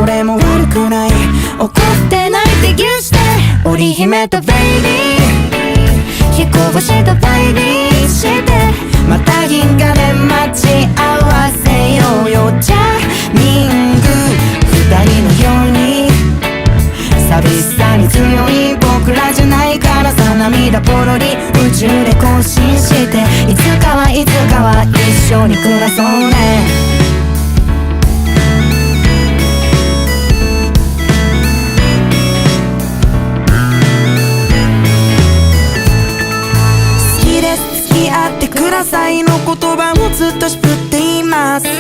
れも悪くない、怒ってないってギュして織姫とベイビー、飛行したバイビーしてまた銀河で待ち合わせようよ。ジャミング二人のように寂しさに強い僕らじゃないからさ、涙ポロリ宇宙で更新していつかはいつかは一緒に暮らそうね。